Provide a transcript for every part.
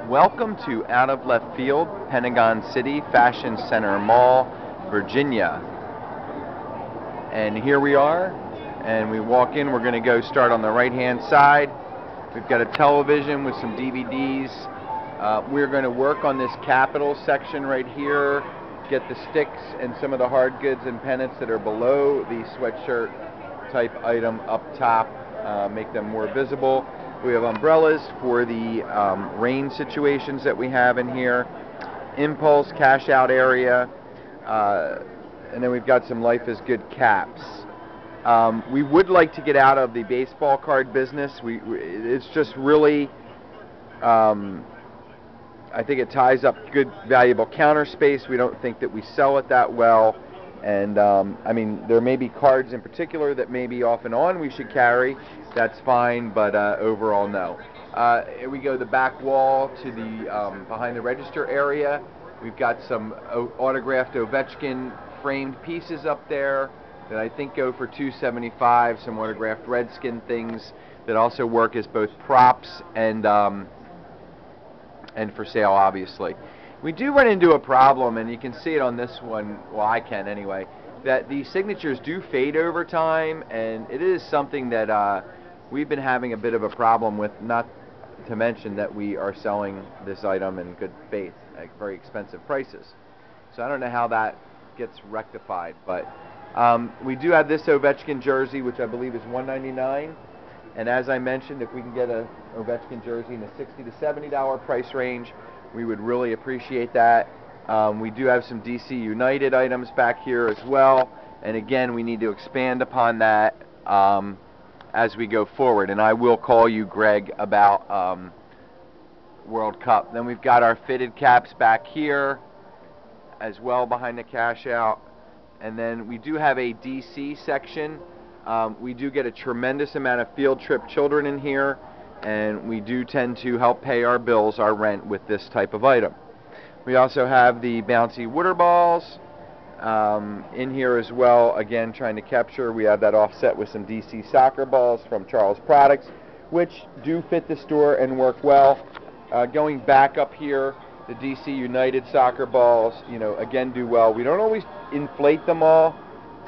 Welcome to Out of Left Field, Pentagon City Fashion Center Mall, Virginia. And here we are, and we walk in. We're going to go start on the right-hand side. We've got a television with some DVDs. We're going to work on this Capitol section right here, get the sticks and some of the hard goods and pennants that are below the sweatshirt type item up top, make them more visible. We have umbrellas for the rain situations that we have in here, impulse cash out area, and then we've got some Life is Good caps. We would like to get out of the baseball card business. It's just really, I think it ties up good, valuable counter space. We don't think that we sell it that well. And I mean, there may be cards in particular that maybe off and on we should carry. That's fine, but overall, no. Here we go the back wall to the behind the register area. We've got some autographed Ovechkin framed pieces up there that I think go for $275. Some autographed Redskin things that also work as both props and for sale, obviously. We do run into a problem, and you can see it on this one, well, I can anyway, that the signatures do fade over time, and it is something that we've been having a bit of a problem with, not to mention that we are selling this item in good faith at very expensive prices. So I don't know how that gets rectified, but we do have this Ovechkin jersey, which I believe is $199. And as I mentioned, if we can get a Ovechkin jersey in the $60 to $70 price range, we would really appreciate that. We do have some DC United items back here as well, and again, we need to expand upon that as we go forward. And I will call you, Greg, about World Cup. Then we've got our fitted caps back here as well behind the cash out. And then we do have a DC section. We do get a tremendous amount of field trip children in here, and we do tend to help pay our bills, our rent, with this type of item. We also have the bouncy water balls in here as well, again trying to capture. We have that offset with some DC soccer balls from Charles Products, which do fit the store and work well. Going back up here, the DC United soccer balls, you know, again do well. We don't always inflate them all,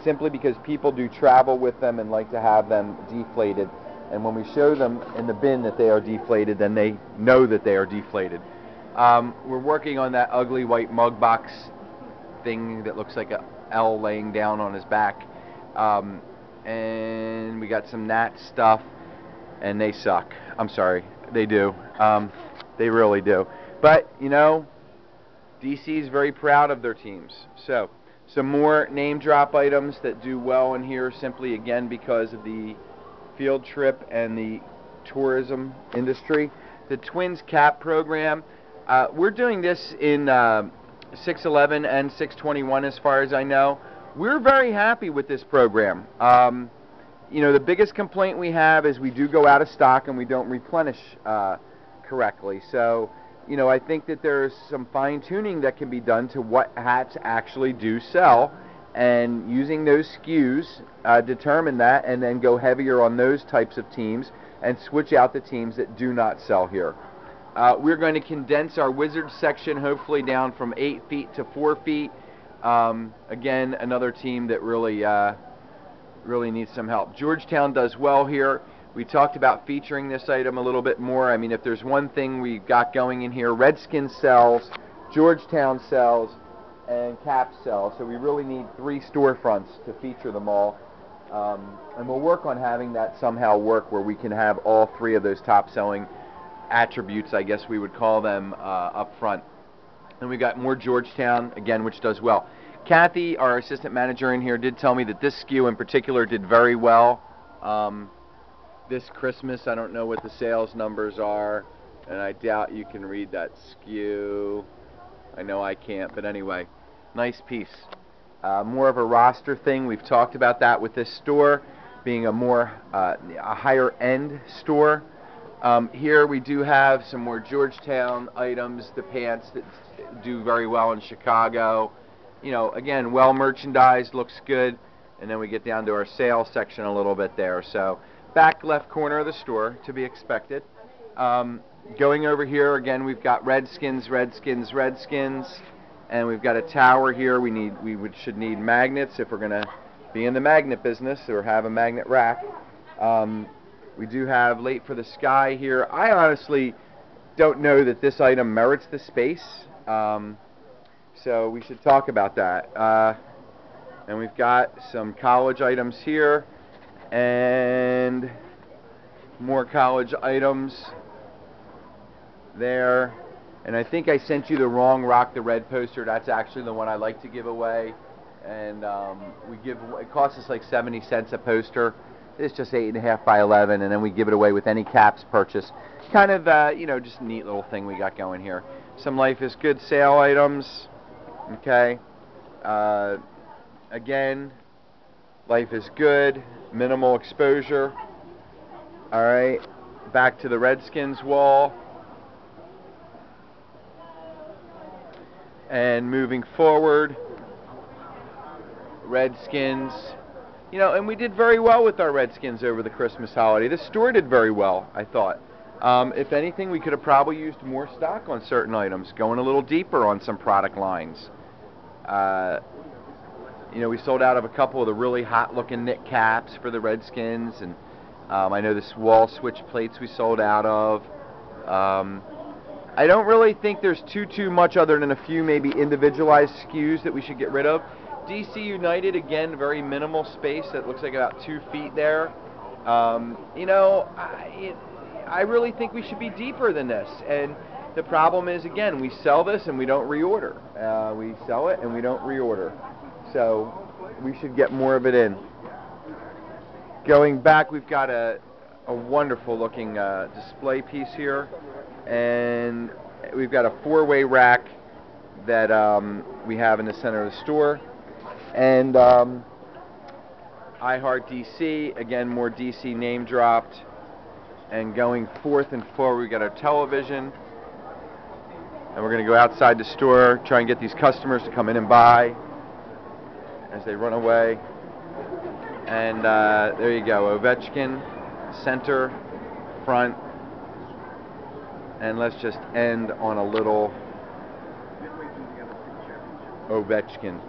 simply because people do travel with them and like to have them deflated. And when we show them in the bin that they are deflated, then they know that they are deflated. We're working on that ugly white mug box thing that looks like a L laying down on his back. And we got some Nat stuff, and they suck. I'm sorry, they do. They really do. But, you know, DC is very proud of their teams. So, some more name drop items that do well in here, simply again because of the field trip and the tourism industry. The Twins cap program, we're doing this in 611 and 621 as far as I know. We're very happy with this program. You know, the biggest complaint we have is we do go out of stock and we don't replenish correctly. So, you know, I think that there's some fine-tuning that can be done to what hats actually do sell, and using those SKUs, determine that, and then go heavier on those types of teams and switch out the teams that do not sell here. We're going to condense our Wizards section hopefully down from 8 feet to 4 feet. Again, another team that really, really needs some help. Georgetown does well here. We talked about featuring this item a little bit more. I mean, if there's one thing we've got going in here, Redskins sells, Georgetown sells, and Cap sells. So we really need 3 storefronts to feature them all. And we'll work on having that somehow work where we can have all 3 of those top selling attributes, I guess we would call them, up front. And we got more Georgetown, again, which does well. Kathy, our assistant manager in here, did tell me that this SKU in particular did very well. This Christmas, I don't know what the sales numbers are, and I doubt you can read that SKU. I know I can't, but anyway, nice piece. More of a roster thing. We've talked about that with this store being a more a higher end store. Here we do have some more Georgetown items, the pants that do very well in Chicago. You know, again, well merchandised, looks good. And then we get down to our sales section a little bit there. So back left corner of the store, to be expected. Going over here again, we've got Redskins, Redskins, Redskins, and we've got a tower here. Should need magnets if we're gonna be in the magnet business or have a magnet rack. We do have Late for the Sky here. I honestly don't know that this item merits the space, so we should talk about that. And we've got some college items here, and more college items there. And I think I sent you the wrong Rock the Red poster. That's actually the one I like to give away. And it costs us like 70 cents a poster. It's just 8.5 by 11, and then we give it away with any caps purchase. Kind of, just a neat little thing we got going here. Some Life is Good sale items. Okay. Again, Life is Good, minimal exposure. All right. Back to the Redskins wall. And moving forward, Redskins. And we did very well with our Redskins over the Christmas holiday. The store did very well, I thought. If anything, we could have probably used more stock on certain items, going a little deeper on some product lines. We sold out of a couple of the really hot-looking knit caps for the Redskins, and I know this wall switch plates we sold out of. I don't really think there's too much other than a few maybe individualized SKUs that we should get rid of. DC United, again, very minimal space. That looks like about 2 feet there. I really think we should be deeper than this. And the problem is, again, we sell this and we don't reorder. We sell it and we don't reorder. So we should get more of it in. Going back, we've got a wonderful looking display piece here. And we've got a 4-way rack that we have in the center of the store. And I Heart DC, again, more DC name dropped. And going forth and forward, we got our television. And we're going to go outside the store, try and get these customers to come in and buy as they run away. And there you go, Ovechkin, center, front. And let's just end on a little Ovechkin.